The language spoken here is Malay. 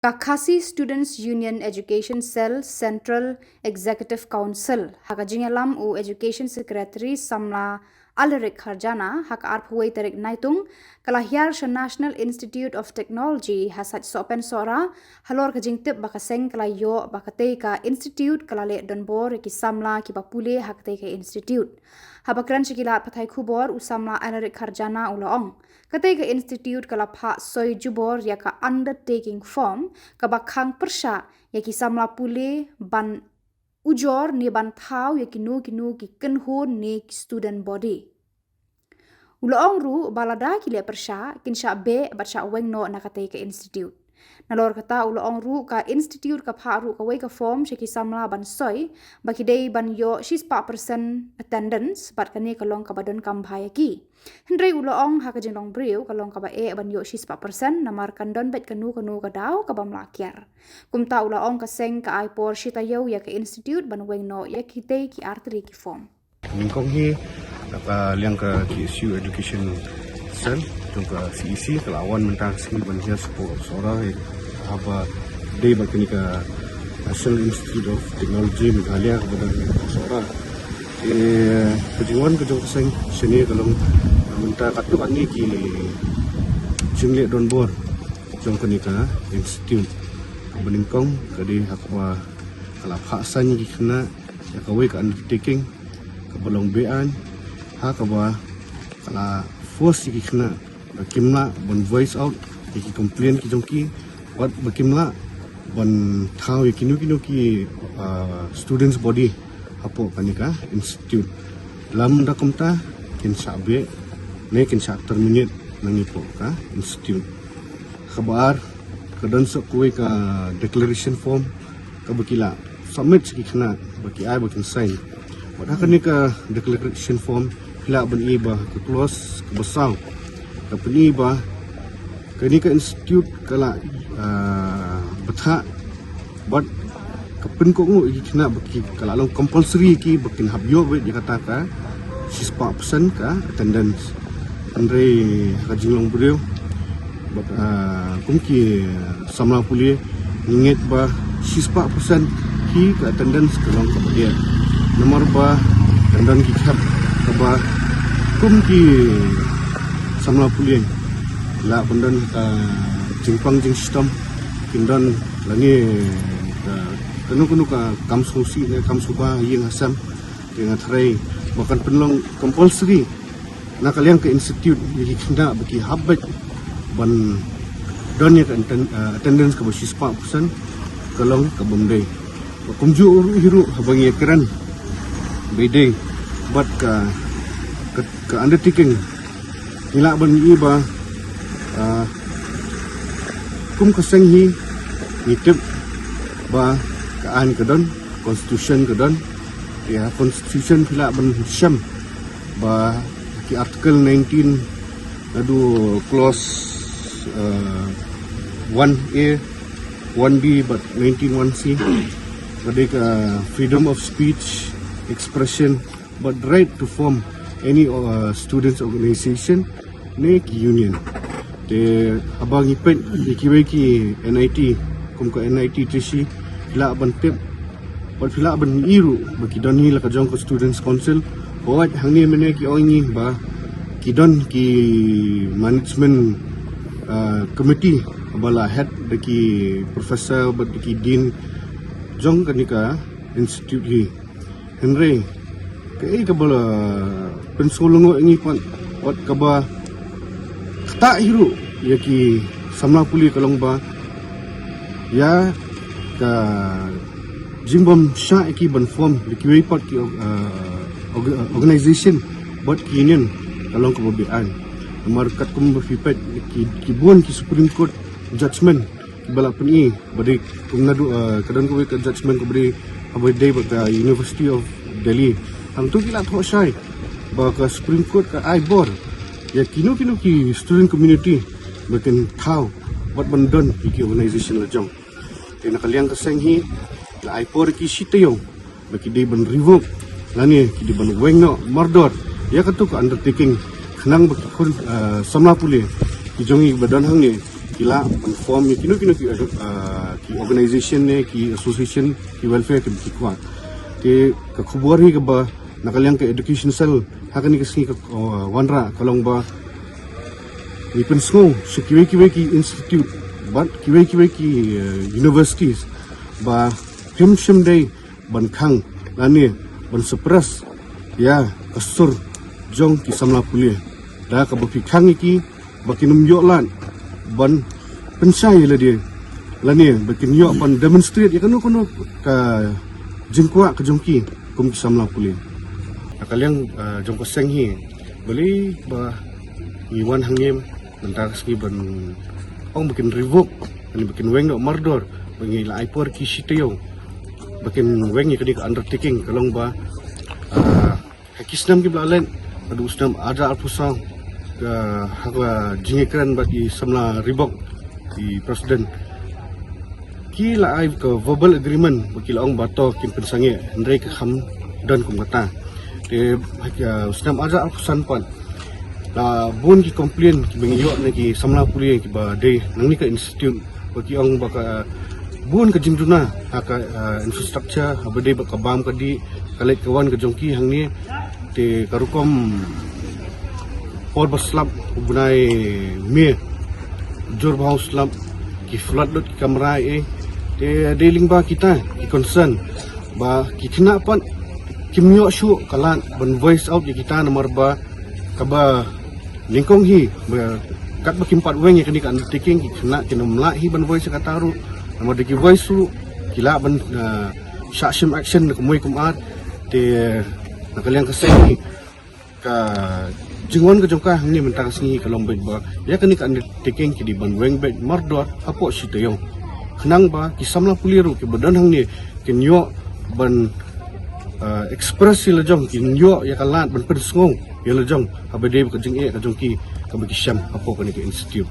Kakasi Students Union Education Cell Central Executive Council Hakajingalam u Education Secretary Samla Alrik Harjana hak arphuai tarik naitung kalahiar sa National Institute of Technology hasaj sopen sora halor kajingtip bakaseng kalayo bakatei ka institute kalale donbor ki samla ki bapule hakatei ka institute habakran shikilat pathai khubor u samla Alrik Harjana ulaong katei ka institute kalapha soi jubor ya ka undertaking form kabakhang persha ya ki samla pule ban ujor ni ban thau ya kinu ki kenho ni student body uloong ru balada ki le persha kinsha be bacha wengno nakatei ka institute nalor kata uloong ru ka institute ka pharu ka wei ka form sheki samla ban soi baki dei ban yo 6% attendance bat kani kalong ka badon kam bhaya ki hendrei uloong ha ka jinglong breu kalong ka ba e ban yo 6% namar kandon bet kanu ka daw ka bam lakyar kumta uloong ka seng ka ai por shita yo ya ka institute ban wengno ya ki dei ki artri ki form Mingkong hi apa liang ke TSU Education Cell juga CEC kelawan mentang sing banjir support seorang apa day bakini ke National Institute of Technology Meghalaya kepada seorang kejuan kejong sing sini kalau mentang katuk ani ki jinglet donbor jong kenika institute beningkong kadi hakwa kalaphasan ki kena ya kawai ka undertaking kebalong bean ha kawa kala force ki kena bakimla bon voice out ki complain ki jongki wat bakimla bon thau ki ki students body apo kanika institute lam da komta kin sabe ne kin sa terminate nangi po ka institute khabar kadon so kuai ka declaration form ka bakila submit ki kena baki ai bakin sign pada kanika declaration form pila ban iba ke close ke besar ke peniba kanika institute kala betha but ke penkong i kena baki kala long compulsory ki bakin habyo we dikata ka 6% ka attendance andre kajinglong brio but kumki samla puli inget ba 6% ki ka attendance kalong ka dia nomor ba dan kita kaba kumki samla pulian la pendan jingpang jing sistem kindan lani kanu ka kam sosi ne kam suba yeng asam dengan trai bahkan penlong compulsory nak kalian ke institute jadi kena bagi habit ban donnya ke attendance ke 6% kalong ke bomdai kumju hiru habangi keren bedeng buat ke undertaking nila ban iba kum keseng hi nitip ba kaan kedon constitution kedon ya constitution pila ban syam ba ki article 19 adu clause 1A 1B but 19 1C pada freedom of speech expression but right to form any students organization make union de abang ipet ki NIT kum ka NIT tisi la ban tip but la ban iru baki don hi la ka jong ko students council buat hangi mene ki ongi ba ki don ki management committee bala head de ki professor but ki dean jong kanika institute hi Henry kay kabala pensulungo ini wat kaba tak hiru yaki samla puli kalong ba ya ka jimbom sha ki ban form ki pot ki organization bot ki union kalong ka babian nomor kat kum bifipet ki buon ki Supreme Court judgment bala peni bade kumnadu kadang ko ka judgment ko bade abai day baka University of Delhi hang tu kila tho sai baka Supreme Court ka ai bor ya kinu ki student community bakin thau wat bandon ki organization la jong kena kaliang ka seng hi la ai por ki sitayong baki day ban revoke lani ki di ban wengno mordor ya ka tu ka undertaking khnang baki kun samla puli ki jongi badan hang ni kila form ki ki organization ne ki association ki welfare ki kwa ke ka khubor hi ka ba nakalyang ka education cell hakani ka singi ka wanra kalong ba ni pensngo so kiwe ki institute but kiwe ki universities ba shim day ban khang lani ban suppress ya kasur jong ki samla pulia da ka ba khang ki bakinum yo lan ban pensai la dia lani bakin yo ban demonstrate ya kono ka jengkwa ka jongki kum ki samla pulia kalian jong ko seng hi beli ba iwan hangem mentar ski ban ong bikin revoke ani bikin weng no mardor bangi la aipor ki sityo bikin weng ni kadi ka undertaking kalong ba hakisnam ki blalen adu usnam ada alpusang haga jingekran bagi samla ribok di presiden ki la ai ka verbal agreement bagi la ong bato kin pensange ndrei ka kham dan kum kata de usnam ada alpusan pan la bun ki complain ki bengi yo ne ki samla puli ki ba de nang ni ka institute bagi ong baka bun ka jingduna haka infrastructure abade baka bam kadi kalek kawan ka jongki hang ni te karukom और बसलाम बुनाई में जोर भाउसलाम की flood dot camera ते डेलिंग बा kita की concern ba ki kena pan kimyo shu kalan ban voice out di kita nomor ba kaba lingkong hi kat ba kimpat weng ya kini kan undertaking ki kena kena mlahi ban voice kata ru nomor di voice su kila ban shashim action kumui kumat te nakaliang kasai ka jingon ka jongka ni mentang singi kalong bet ba ya kani ka undertaking ki di ban weng bet mardor apo sitayong khnang ba ki samla puliru ki badan hang ni ki nyo ban express la jong ki nyo ya kalat ban persngong ya la jong abade ka jing e ka jongki ka bagi syam apo kani ka institute